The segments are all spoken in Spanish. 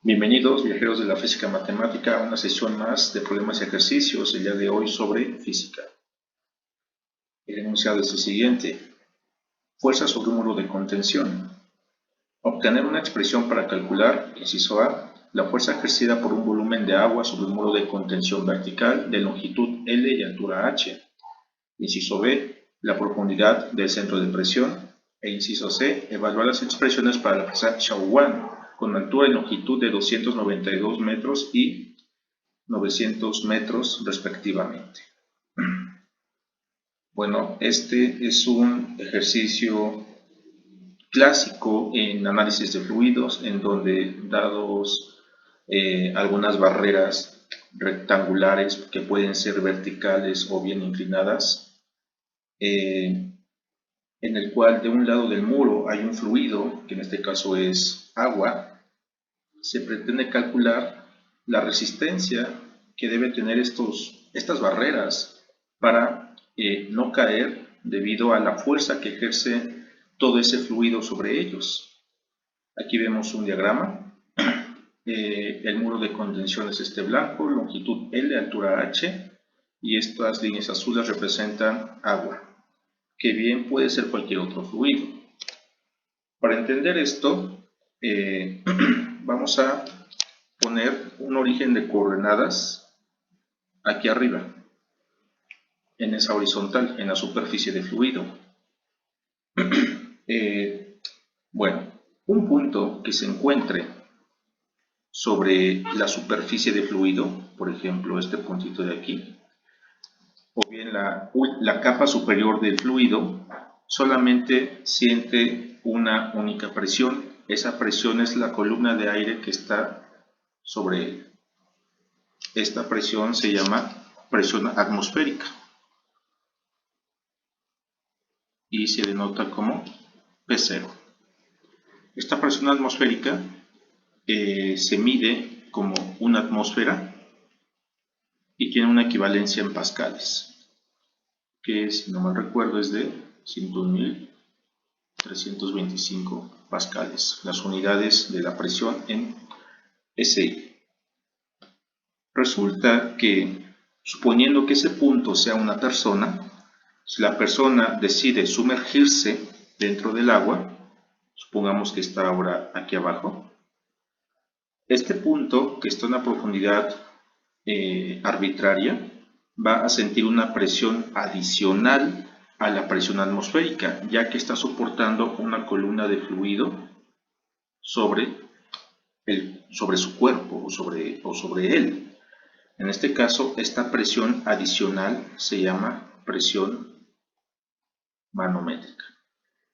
Bienvenidos, viajeros de la física matemática, a una sesión más de problemas y ejercicios, el día de hoy sobre física. El enunciado es el siguiente: fuerza sobre un muro de contención. Obtener una expresión para calcular, inciso A, la fuerza ejercida por un volumen de agua sobre un muro de contención vertical de longitud L y altura H. Inciso B, la profundidad del centro de presión. E inciso C, evaluar las expresiones para la presa Shaowan con altura y longitud de 292 metros y 900 metros respectivamente. Bueno, este es un ejercicio clásico en análisis de fluidos, en donde dados algunas barreras rectangulares que pueden ser verticales o bien inclinadas, en el cual de un lado del muro hay un fluido, que en este caso es agua, se pretende calcular la resistencia que debe tener estas barreras para no caer debido a la fuerza que ejerce todo ese fluido sobre ellos. Aquí vemos un diagrama. El muro de contención es este blanco, longitud L, altura H, y estas líneas azules representan agua, que bien puede ser cualquier otro fluido. Para entender esto, vamos a poner un origen de coordenadas aquí arriba, en esa horizontal, en la superficie de fluido. Bueno, un punto que se encuentre sobre la superficie de fluido, por ejemplo este puntito de aquí, o bien la capa superior del fluido, solamente siente una única presión. Esa presión es la columna de aire que está sobre él. Esta presión se llama presión atmosférica y se denota como P0. Esta presión atmosférica se mide como una atmósfera y tiene una equivalencia en pascales, que si no mal recuerdo es de 101.325 pascales, las unidades de la presión en SI. Resulta que, suponiendo que ese punto sea una persona, si la persona decide sumergirse dentro del agua, supongamos que está ahora aquí abajo, este punto, que está en una profundidad arbitraria, va a sentir una presión adicional a la presión atmosférica, ya que está soportando una columna de fluido sobre su cuerpo o sobre él. En este caso, esta presión adicional se llama presión manométrica.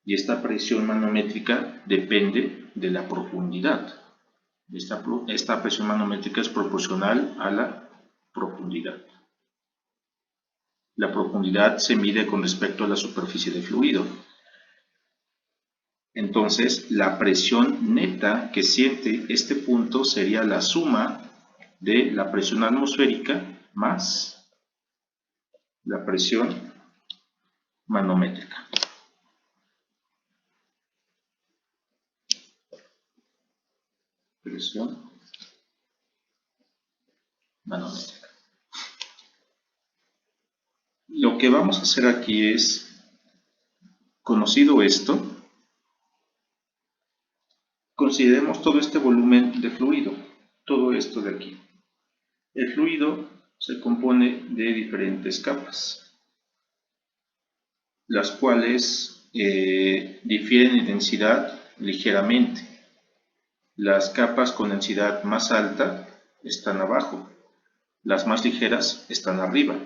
Y esta presión manométrica depende de la profundidad. Esta presión manométrica es proporcional a la profundidad. La profundidad se mide con respecto a la superficie de fluido. Entonces, la presión neta que siente este punto sería la suma de la presión atmosférica más la presión manométrica. Presión manométrica. Lo que vamos a hacer aquí es, conocido esto, consideremos todo este volumen de fluido, todo esto de aquí. El fluido se compone de diferentes capas, las cuales difieren en densidad ligeramente. Las capas con densidad más alta están abajo, las más ligeras están arriba.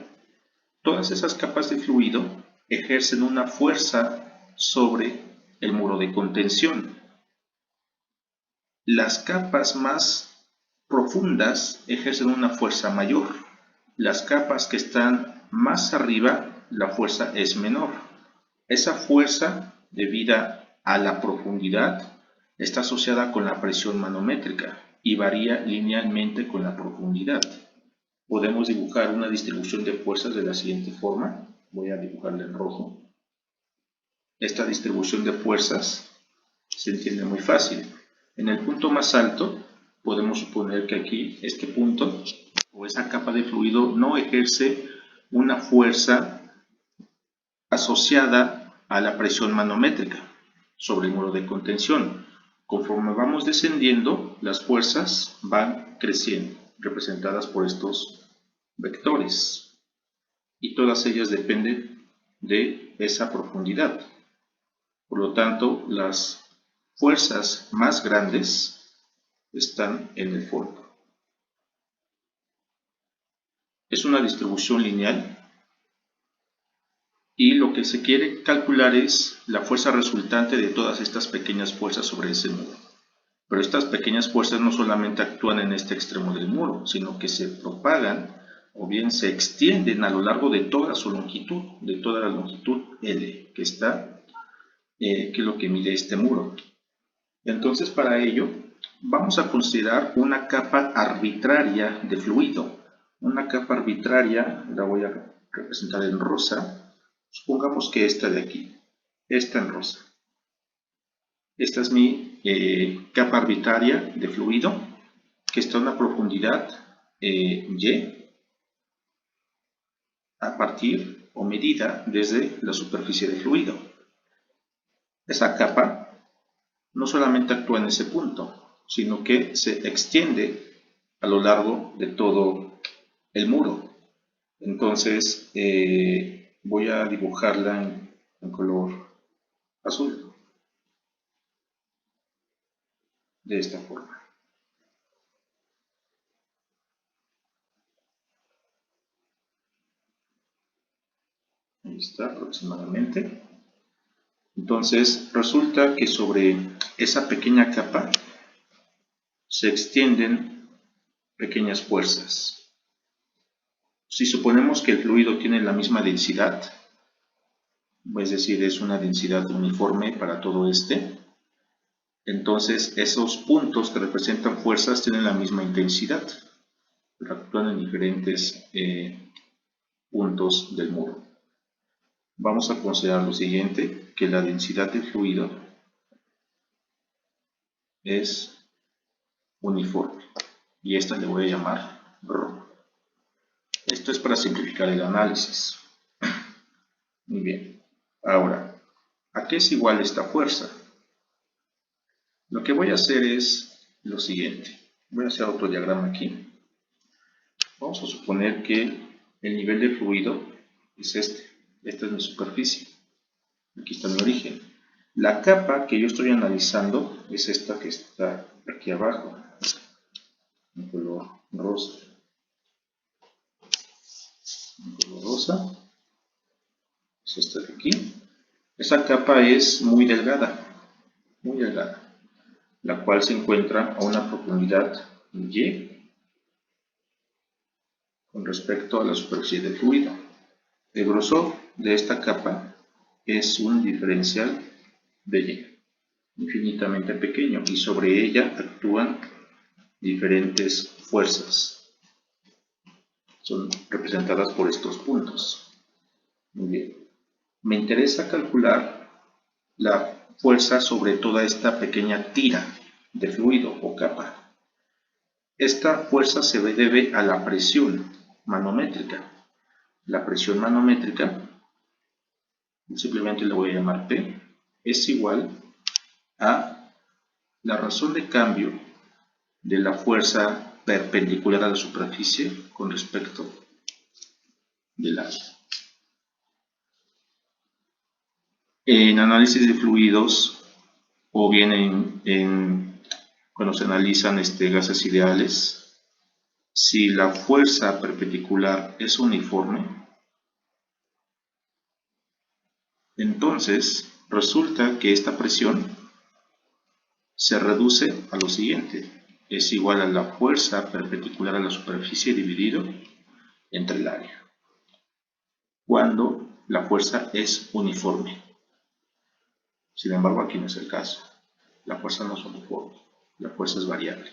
Todas esas capas de fluido ejercen una fuerza sobre el muro de contención. Las capas más profundas ejercen una fuerza mayor. Las capas que están más arriba, la fuerza es menor. Esa fuerza, debida a la profundidad, está asociada con la presión manométrica y varía linealmente con la profundidad. Podemos dibujar una distribución de fuerzas de la siguiente forma. Voy a dibujarla en rojo. Esta distribución de fuerzas se entiende muy fácil. En el punto más alto podemos suponer que aquí este punto o esa capa de fluido no ejerce una fuerza asociada a la presión manométrica sobre el muro de contención. Conforme vamos descendiendo, las fuerzas van creciendo, representadas por estos vectores, y todas ellas dependen de esa profundidad. Por lo tanto, las fuerzas más grandes están en el fondo. Es una distribución lineal y lo que se quiere calcular es la fuerza resultante de todas estas pequeñas fuerzas sobre ese muro. Pero estas pequeñas fuerzas no solamente actúan en este extremo del muro, sino que se propagan o bien se extienden a lo largo de toda su longitud, de toda la longitud L que está, que es lo que mide este muro. Entonces, para ello vamos a considerar una capa arbitraria de fluido. Una capa arbitraria la voy a representar en rosa. Supongamos que esta de aquí, esta en rosa. Esta es mi capa arbitraria de fluido, que está a una profundidad Y a partir o medida desde la superficie del fluido. Esa capa no solamente actúa en ese punto, sino que se extiende a lo largo de todo el muro. Entonces voy a dibujarla en color azul, de esta forma. Ahí está aproximadamente. Entonces resulta que sobre esa pequeña capa se extienden pequeñas fuerzas. Si suponemos que el fluido tiene la misma densidad, es decir, es una densidad uniforme para todo este, entonces esos puntos que representan fuerzas tienen la misma intensidad, pero actúan en diferentes puntos del muro. Vamos a considerar lo siguiente, que la densidad del fluido es uniforme, y esta le voy a llamar ρ. Esto es para simplificar el análisis. Muy bien. Ahora, ¿a qué es igual esta fuerza? Lo que voy a hacer es lo siguiente. Voy a hacer otro diagrama aquí. Vamos a suponer que el nivel de fluido es este. Esta es mi superficie. Aquí está mi origen. La capa que yo estoy analizando es esta que está aquí abajo, en color rosa. En color rosa. Es esta de aquí. Esa capa es muy delgada, la cual se encuentra a una profundidad Y con respecto a la superficie del fluido. El grosor de esta capa es un diferencial de Y, infinitamente pequeño, y sobre ella actúan diferentes fuerzas. Son representadas por estos puntos. Muy bien. Me interesa calcular la fuerza sobre toda esta pequeña tira de fluido o capa. Esta fuerza se debe a la presión manométrica. La presión manométrica, simplemente le voy a llamar P, es igual a la razón de cambio de la fuerza perpendicular a la superficie con respecto del área. En análisis de fluidos o bien cuando se analizan gases ideales, si la fuerza perpendicular es uniforme, entonces resulta que esta presión se reduce a lo siguiente: es igual a la fuerza perpendicular a la superficie dividido entre el área, cuando la fuerza es uniforme. Sin embargo, aquí no es el caso. La fuerza no es uniforme, la fuerza es variable.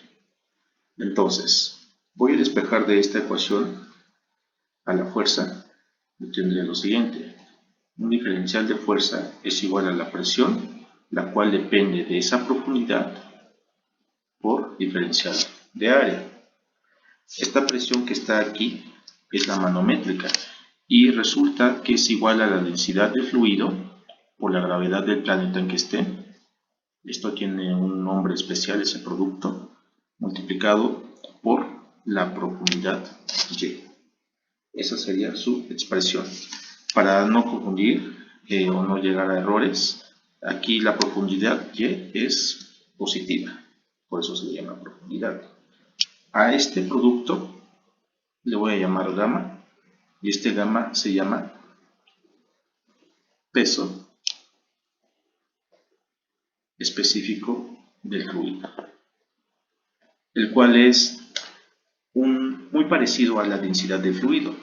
Entonces, voy a despejar de esta ecuación a la fuerza y tendré lo siguiente: un diferencial de fuerza es igual a la presión, la cual depende de esa profundidad, por diferencial de área. Esta presión que está aquí es la manométrica y resulta que es igual a la densidad del fluido por la gravedad del planeta en que esté. Esto tiene un nombre especial, ese producto, multiplicado por la profundidad Y. Esa sería su expresión. Para no confundir o no llegar a errores, aquí la profundidad Y es positiva, por eso se le llama profundidad. A este producto le voy a llamar gamma, y este gamma se llama peso específico del fluido, el cual es muy parecido a la densidad del fluido,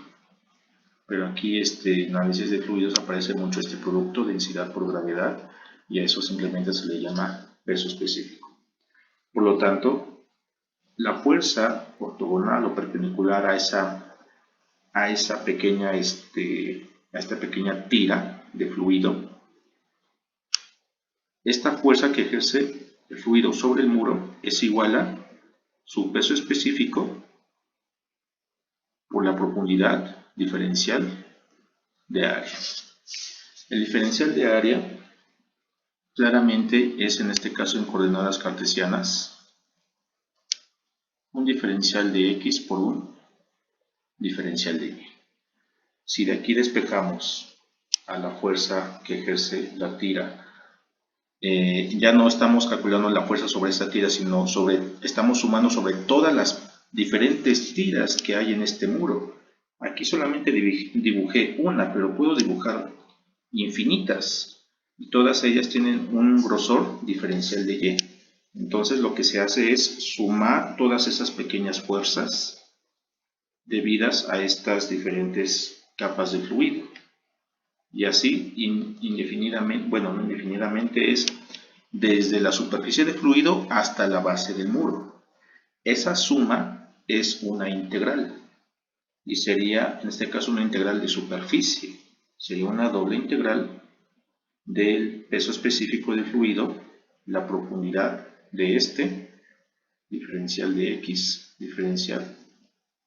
pero aquí en análisis de fluidos aparece mucho este producto, densidad por gravedad, y a eso simplemente se le llama peso específico. Por lo tanto, la fuerza ortogonal o perpendicular a esta pequeña tira de fluido, esta fuerza que ejerce el fluido sobre el muro es igual a su peso específico por la profundidad diferencial de área. El diferencial de área claramente es, en este caso en coordenadas cartesianas, un diferencial de x por un diferencial de y. Si de aquí despejamos a la fuerza que ejerce la tira, ya no estamos calculando la fuerza sobre esta tira, sino estamos sumando sobre todas las diferentes tiras que hay en este muro. Aquí solamente dibujé una, pero puedo dibujar infinitas, y todas ellas tienen un grosor diferencial de Y. Entonces lo que se hace es sumar todas esas pequeñas fuerzas debidas a estas diferentes capas de fluido. Y así indefinidamente, bueno, no indefinidamente, es desde la superficie de fluido hasta la base del muro. Esa suma es una integral y sería en este caso una integral de superficie. Sería una doble integral del peso específico del fluido, la profundidad de diferencial de x, diferencial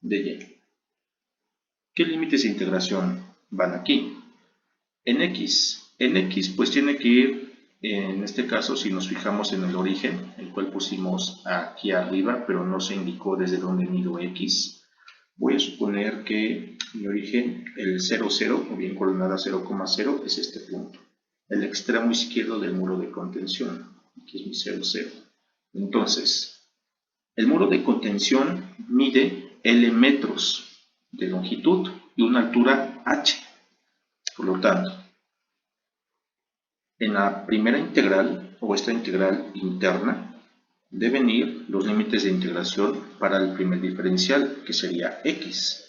de y. ¿Qué límites de integración van aquí? En x pues tiene que ir, en este caso si nos fijamos en el origen, el cual pusimos aquí arriba, pero no se indicó desde dónde mido x. Voy a suponer que mi origen, el 0, 0, o bien coordenada 0,0, es este punto, el extremo izquierdo del muro de contención. Aquí es mi 0, 0. Entonces, el muro de contención mide L metros de longitud y una altura h. Por lo tanto, en la primera integral, o esta integral interna, deben ir los límites de integración para el primer diferencial, que sería x,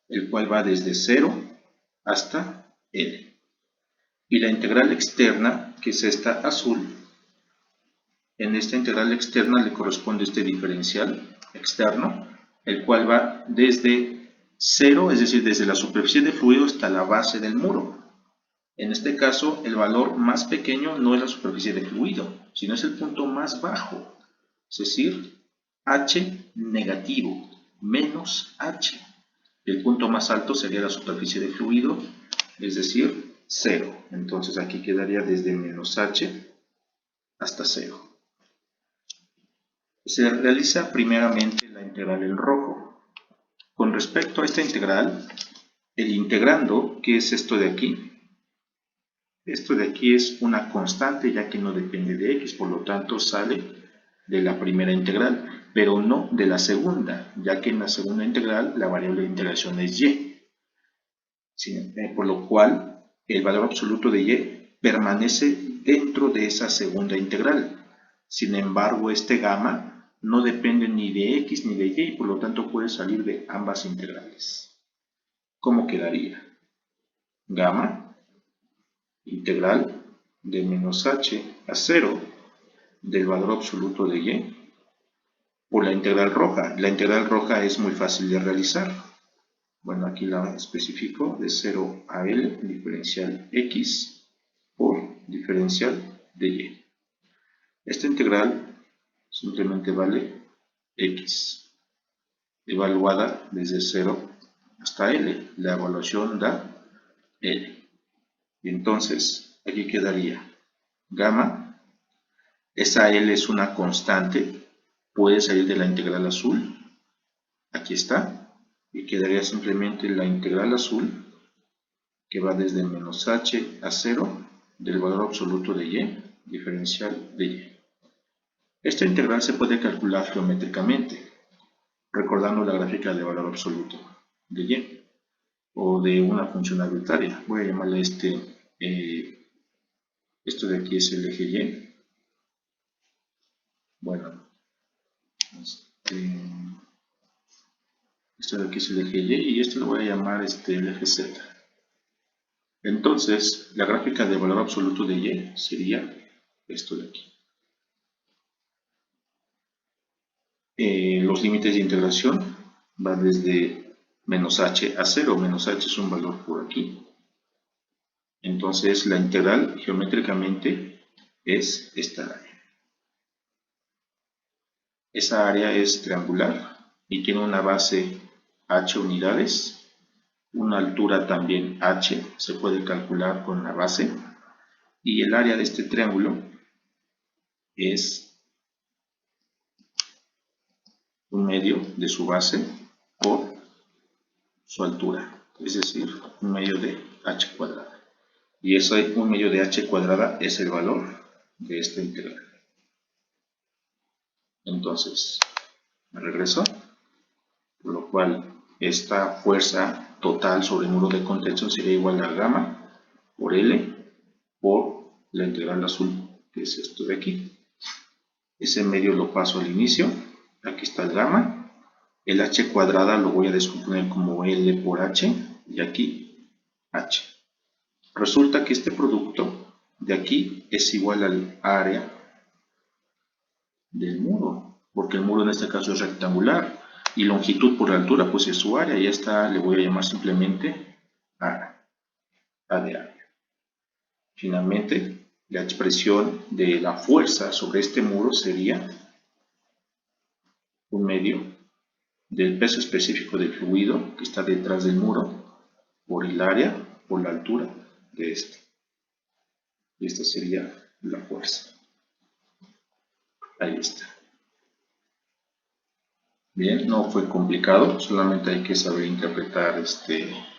el cual va desde 0 hasta L. Y la integral externa, que es esta azul, en esta integral externa le corresponde este diferencial externo, el cual va desde 0, es decir, desde la superficie de fluido hasta la base del muro. En este caso, el valor más pequeño no es la superficie de fluido, sino es el punto más bajo, es decir, h negativo, menos h. El punto más alto sería la superficie de fluido, es decir, 0. Entonces aquí quedaría desde menos h hasta 0. Se realiza primeramente la integral en rojo. Con respecto a esta integral, el integrando, que es esto de aquí, es una constante ya que no depende de x, por lo tanto sale de la primera integral, pero no de la segunda, ya que en la segunda integral la variable de integración es y. Por lo cual el valor absoluto de y permanece dentro de esa segunda integral. Sin embargo, este gamma no depende ni de x ni de y, por lo tanto puede salir de ambas integrales. ¿Cómo quedaría? Gamma integral de menos h a 0 del valor absoluto de y por la integral roja. La integral roja es muy fácil de realizar. Bueno, aquí la especifico de 0 a L, diferencial x por diferencial de y. Esta integral simplemente vale X, evaluada desde 0 hasta L. La evaluación da L. Entonces, aquí quedaría gamma. Esa L es una constante, puede salir de la integral azul. Aquí está. Y quedaría simplemente la integral azul, que va desde menos h a 0 del valor absoluto de y, diferencial de y. Esta integral se puede calcular geométricamente, recordando la gráfica de valor absoluto de y, o de una función arbitraria. Voy a llamarle esto de aquí es el eje y. Bueno, esto de aquí es el eje y y esto lo voy a llamar el eje z. Entonces, la gráfica de valor absoluto de y sería esto de aquí. Los límites de integración van desde menos h a 0. Menos h es un valor por aquí. Entonces, la integral geométricamente es esta área. Esa área es triangular y tiene una base h unidades, una altura también h, se puede calcular con la base, y el área de este triángulo es un medio de su base por su altura, es decir, un medio de h cuadrada. Y ese un medio de h cuadrada es el valor de esta integral. Entonces, me regreso, por lo cual esta fuerza total sobre el muro de contención sería igual a gamma por L por la integral azul, que es esto de aquí. Ese medio lo paso al inicio, aquí está el gamma, el h cuadrada lo voy a descomponer como L por h, y aquí h. Resulta que este producto de aquí es igual al área del muro, porque el muro en este caso es rectangular, y longitud por altura pues es su área, y esta le voy a llamar simplemente A de área. Finalmente, la expresión de la fuerza sobre este muro sería un medio del peso específico del fluido que está detrás del muro por el área, por la altura de este. Y esta sería la fuerza. Ahí está. Bien, no fue complicado, solamente hay que saber interpretar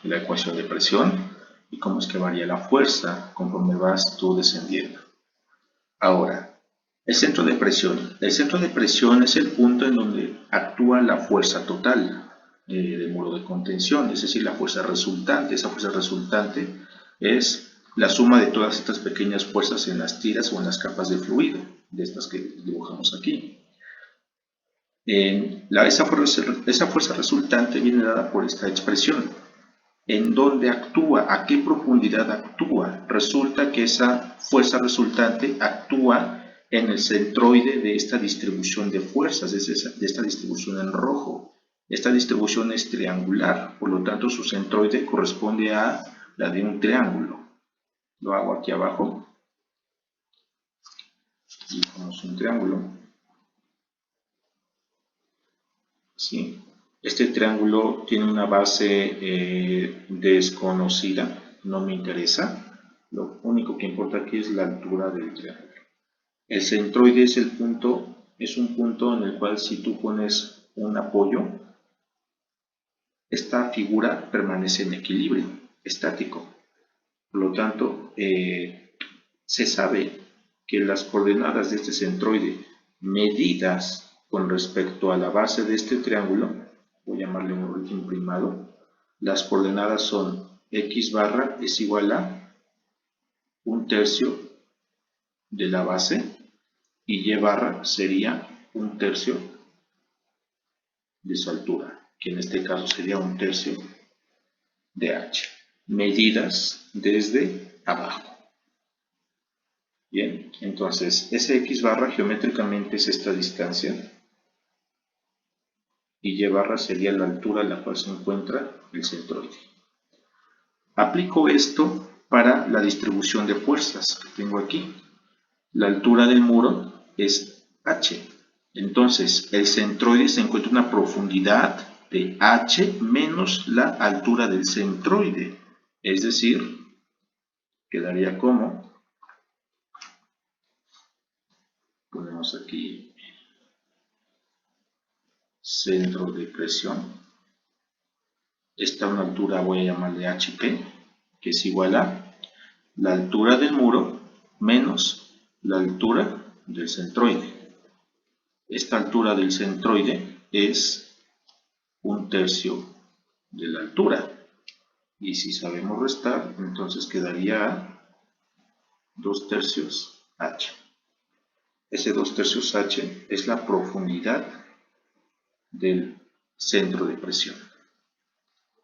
la ecuación de presión y cómo es que varía la fuerza conforme vas tú descendiendo. Ahora, el centro de presión. El centro de presión es el punto en donde actúa la fuerza total del muro de contención, es decir, la fuerza resultante. Esa fuerza resultante es la suma de todas estas pequeñas fuerzas en las tiras o en las capas de fluido, de estas que dibujamos aquí. Esa fuerza resultante viene dada por esta expresión. ¿En dónde actúa? ¿A qué profundidad actúa? Resulta que esa fuerza resultante actúa en el centroide de esta distribución de fuerzas, de esta distribución en rojo. Esta distribución es triangular, por lo tanto su centroide corresponde a la de un triángulo. Lo hago aquí abajo. Y ponemos un triángulo. ¿Sí? Este triángulo tiene una base desconocida, no me interesa. Lo único que importa aquí es la altura del triángulo. El centroide es un punto en el cual si tú pones un apoyo, esta figura permanece en equilibrio, estático. Por lo tanto, se sabe que las coordenadas de este centroide medidas con respecto a la base de este triángulo, voy a llamarle un origen primado, las coordenadas son x barra es igual a 1/3 de la base y y barra sería 1/3 de su altura, que en este caso sería 1/3 de h, medidas desde abajo. Bien, entonces ese x barra geométricamente es esta distancia y y barra sería la altura en la cual se encuentra el centroide. Aplico esto para la distribución de fuerzas que tengo aquí. La altura del muro es h. Entonces, el centroide se encuentra a una profundidad de h menos la altura del centroide. Es decir, quedaría como, ponemos aquí centro de presión. Esta una altura, voy a llamarle HP, que es igual a la altura del muro menos la altura del centroide. Esta altura del centroide es 1/3 de la altura. Y si sabemos restar, entonces quedaría 2/3 H. Ese 2/3 H es la profundidad del centro de presión.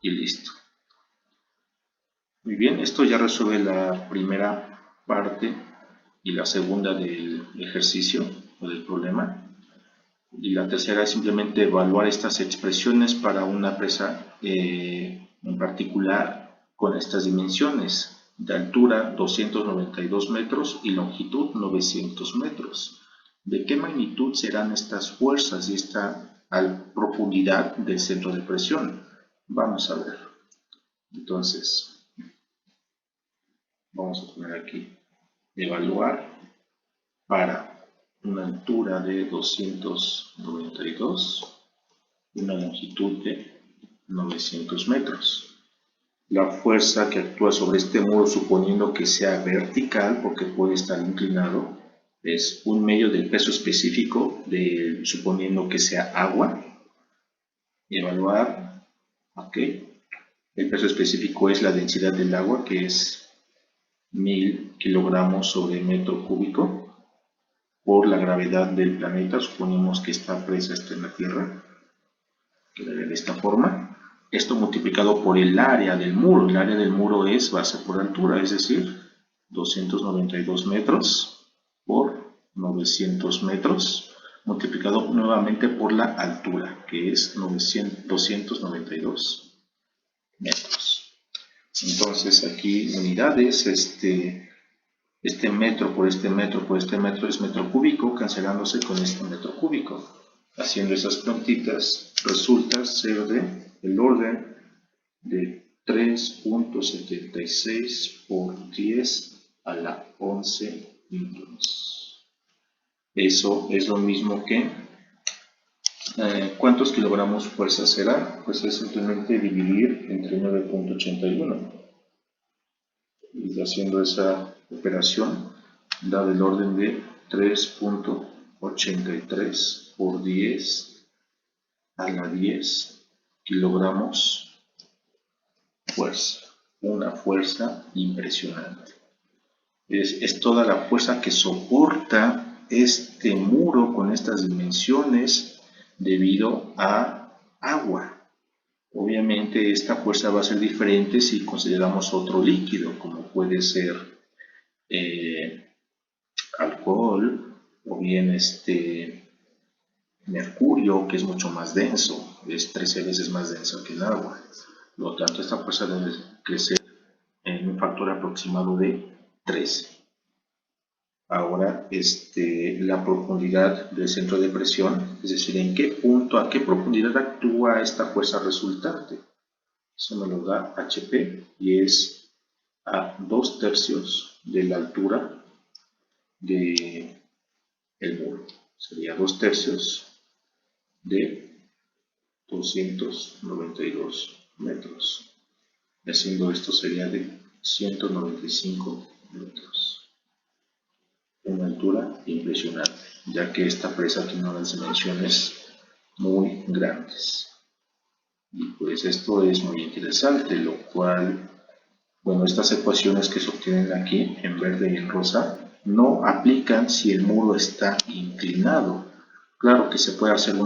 Y listo. Muy bien, esto ya resuelve la primera parte y la segunda del ejercicio o del problema. Y la tercera es simplemente evaluar estas expresiones para una presa en particular con estas dimensiones de altura 292 metros y longitud 900 metros. ¿De qué magnitud serán estas fuerzas y esta profundidad del centro de presión? Vamos a ver. Entonces, vamos a poner aquí evaluar para una altura de 292, una longitud de 900 metros. La fuerza que actúa sobre este muro, suponiendo que sea vertical, porque puede estar inclinado, es un medio del peso específico, suponiendo que sea agua. Evaluar, ok. El peso específico es la densidad del agua, que es 1000 kilogramos sobre metro cúbico. Por la gravedad del planeta, suponemos que esta presa está en la Tierra, quedaría de esta forma. Esto multiplicado por el área del muro. El área del muro es base por altura, es decir, 292 metros por 900 metros, multiplicado nuevamente por la altura, que es 292 metros. Entonces aquí unidades, este metro por este metro por este metro es metro cúbico, cancelándose con este metro cúbico. Haciendo esas cuentitas, resulta ser el orden de 3.76 por 10 a la 11 newtons. Eso es lo mismo que, ¿cuántos kilogramos fuerza será? Pues es simplemente dividir entre 9.81. Y haciendo esa operación da del orden de 3.83 por 10 a la 10 kilogramos fuerza. Una fuerza impresionante. Es toda la fuerza que soporta este muro con estas dimensiones debido a agua. Obviamente esta fuerza va a ser diferente si consideramos otro líquido, como puede ser alcohol o bien mercurio, que es mucho más denso, es 13 veces más denso que el agua. Por lo tanto, esta fuerza debe crecer en un factor aproximado de 13. Ahora, la profundidad del centro de presión, es decir, en qué punto, a qué profundidad actúa esta fuerza resultante. Eso me lo da HP y es a 2/3 de la altura del muro. Sería 2/3 de 292 metros. Haciendo esto sería de 195 metros. Una altura impresionante, ya que esta presa tiene unas dimensiones muy grandes. Y pues esto es muy interesante, lo cual, bueno, estas ecuaciones que se obtienen aquí en verde y en rosa no aplican si el muro está inclinado. Claro que se puede hacer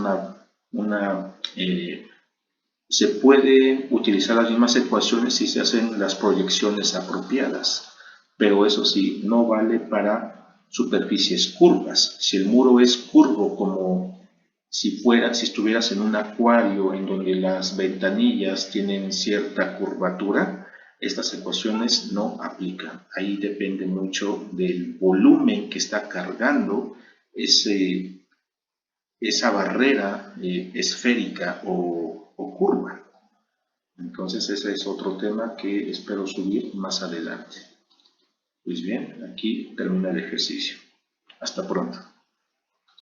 se puede utilizar las mismas ecuaciones si se hacen las proyecciones apropiadas, pero eso sí, no vale para superficies curvas. Si el muro es curvo, como si estuvieras en un acuario en donde las ventanillas tienen cierta curvatura, estas ecuaciones no aplican. Ahí depende mucho del volumen que está cargando esa barrera esférica o curva. Entonces ese es otro tema que espero subir más adelante. Pues bien, aquí termina el ejercicio. Hasta pronto.